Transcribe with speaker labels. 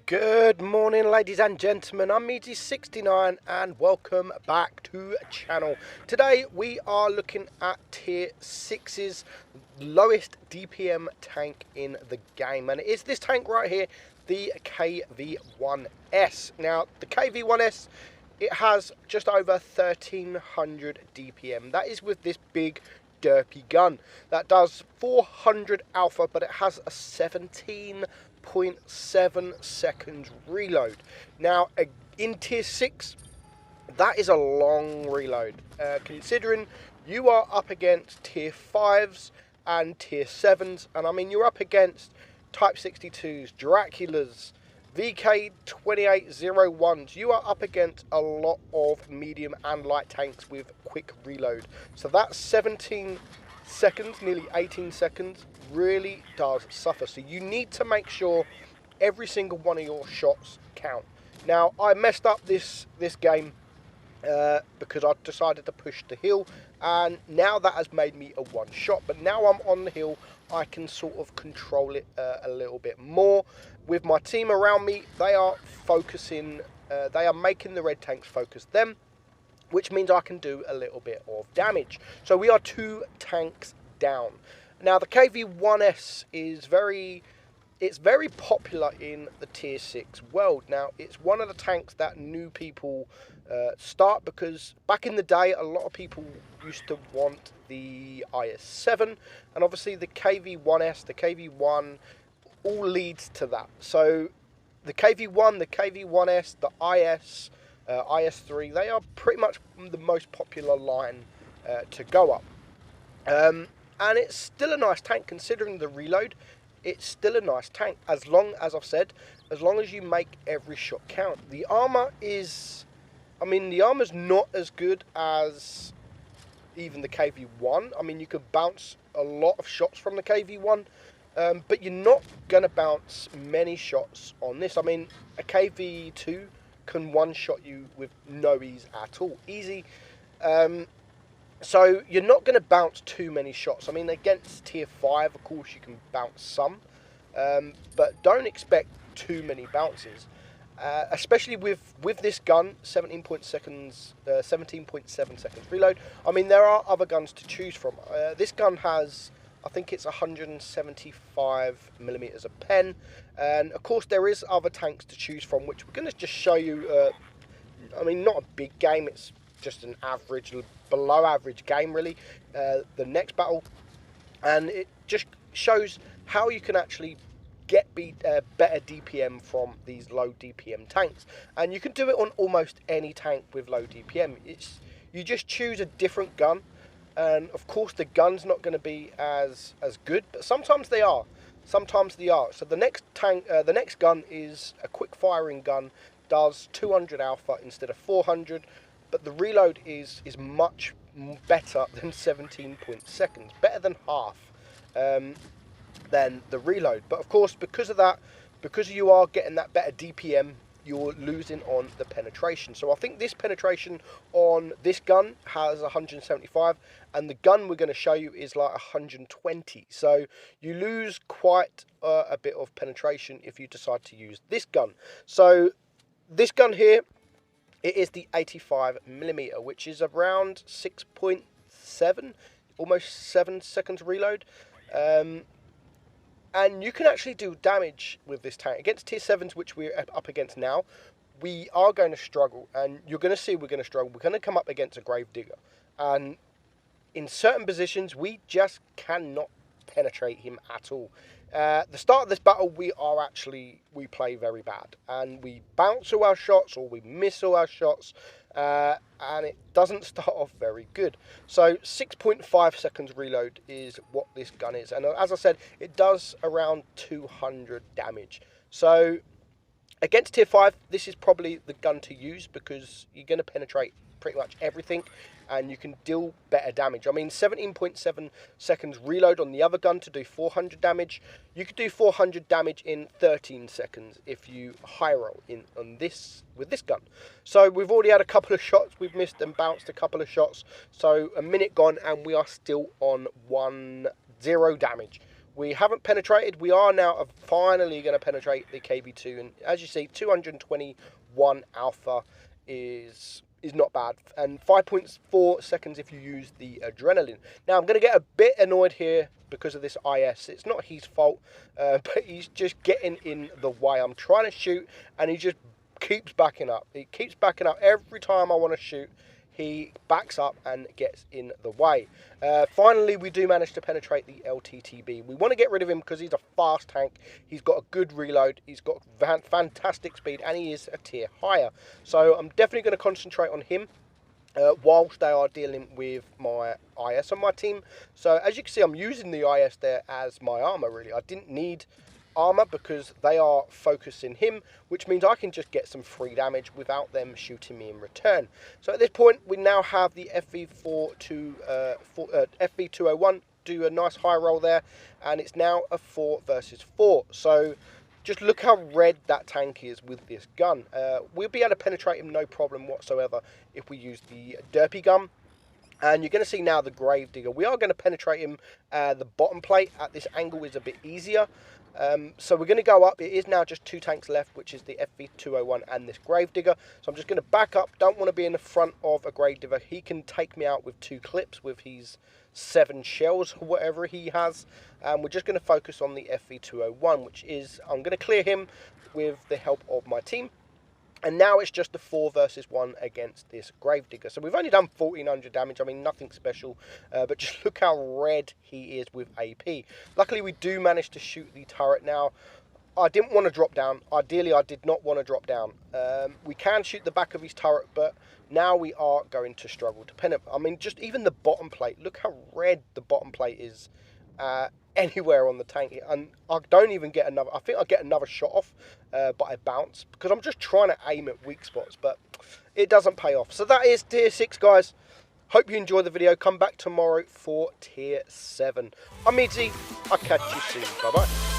Speaker 1: Good morning, ladies and gentlemen. I'm Meadsyreplays and welcome back to the channel. Today we are looking at Tier 6's lowest DPM tank in the game, and it is this tank right here, the KV-1S. Now, the KV-1S, it has just over 1300 DPM. That is with this big derpy gun that does 400 alpha, but it has a 17.7 seconds reload. Now, in Tier 6, that is a long reload, considering you are up against Tier 5s and Tier 7s, and I mean, you're up against Type 62s, Draculas, VK2801s. You are up against a lot of medium and light tanks with quick reload. So that 17 seconds, nearly 18 seconds, really does suffer. So you need to make sure every single one of your shots count. Now, I messed up this game because I decided to push the hill, and now that has made me a one shot. But now I'm on the hill, I can sort of control it a little bit more. With my team around me, they are focusing, they are making the red tanks focus them, which means I can do a little bit of damage. So we are 2 tanks down. Now, the KV-1S is very popular in the Tier 6 world. Now, it's one of the tanks that new people start, because back in the day, a lot of people used to want the IS-7, and obviously the KV-1S, the KV-1, all leads to that. So the KV-1, the KV-1S, the IS, IS-3, they are pretty much the most popular line to go up. And it's still a nice tank considering the reload. It's still a nice tank, as long as I've said, as long as you make every shot count. The armor is, I mean, the armor's not as good as even the KV-1. I mean, you could bounce a lot of shots from the KV-1, but you're not going to bounce many shots on this. I mean, a KV-2 can one-shot you with no ease at all. Easy. So you're not going to bounce too many shots. I mean, against Tier 5, of course, you can bounce some, but don't expect too many bounces. Especially with this gun, 17.7 seconds reload. I mean, there are other guns to choose from. This gun has, I think it's 175 millimeters of pen, and of course there is other tanks to choose from, which we're going to just show you. I mean, not a big game, it's just an average, below average game really, the next battle, and it just shows how you can actually get better DPM from these low DPM tanks, and you can do it on almost any tank with low DPM. You just choose a different gun, and of course the gun's not going to be as good, but sometimes they are. So the next tank, the next gun is a quick firing gun, does 200 alpha instead of 400, but the reload is much better than 17 seconds, better than half than the reload. But of course, because of that, because you are getting that better DPM, you're losing on the penetration. So I think this penetration on this gun has 175, and the gun we're going to show you is like 120. So you lose quite a bit of penetration if you decide to use this gun. So this gun here, it is the 85 millimeter, which is around 6.7, almost 7 seconds reload. And you can actually do damage with this tank. Against Tier 7s, which we're up against now, we are going to struggle. And you're going to see we're going to struggle. We're going to come up against a Gravedigger. And in certain positions, we just cannot penetrate him at all. The start of this battle, we play very bad. And we bounce all our shots, or we miss all our shots. And it doesn't start off very good. So 6.5 seconds reload is what this gun is, and as I said, it does around 200 damage. So against Tier 5, this is probably the gun to use, because you're going to penetrate pretty much everything, and you can deal better damage. I mean, 17.7 seconds reload on the other gun to do 400 damage. You could do 400 damage in 13 seconds if you high roll with this gun. So we've already had a couple of shots. We've missed and bounced a couple of shots. So a minute gone, and we are still on 1-0 damage. We haven't penetrated. We are now finally going to penetrate the KB2. And as you see, 221 alpha is not bad. And 5.4 seconds if you use the adrenaline. Now, I'm going to get a bit annoyed here because of this IS. It's not his fault, but he's just getting in the way. I'm trying to shoot, and he just keeps backing up. He keeps backing up every time I want to shoot. He backs up and gets in the way. Finally, we do manage to penetrate the LTTB. We want to get rid of him because he's a fast tank. He's got a good reload. He's got fantastic speed, and he is a tier higher. So I'm definitely going to concentrate on him whilst they are dealing with my IS on my team. So as you can see, I'm using the IS there as my armor, really. I didn't need armor because they are focusing him, which means I can just get some free damage without them shooting me in return. So at this point, we now have the FV201 do a nice high roll there, and it's now a 4 versus 4. So just look how red that tank is with this gun. We'll be able to penetrate him no problem whatsoever if we use the derpy gun. And you're going to see now the Gravedigger. We are going to penetrate him. The bottom plate at this angle is a bit easier. So we're going to go up. It is now just 2 tanks left, which is the FV201 and this Gravedigger. So I'm just going to back up. Don't want to be in the front of a Gravedigger. He can take me out with 2 clips with his 7 shells or whatever he has. We're just going to focus on the FV201, which is, I'm going to clear him with the help of my team. And now it's just the 4 versus 1 against this Gravedigger. So we've only done 1400 damage. I mean, nothing special. But just look how red he is with AP. Luckily, we do manage to shoot the turret now. I didn't want to drop down. Ideally, I did not want to drop down. We can shoot the back of his turret, but now we are going to struggle to penetrate. I mean, just even the bottom plate. Look how red the bottom plate is. Anywhere on the tank, and I don't even get another. I think I get another shot off, but I bounce because I'm just trying to aim at weak spots, but it doesn't pay off. So that is tier 6, guys. Hope you enjoyed the video. Come back tomorrow for tier 7. I'm Meadsy. I'll catch you soon. Bye bye.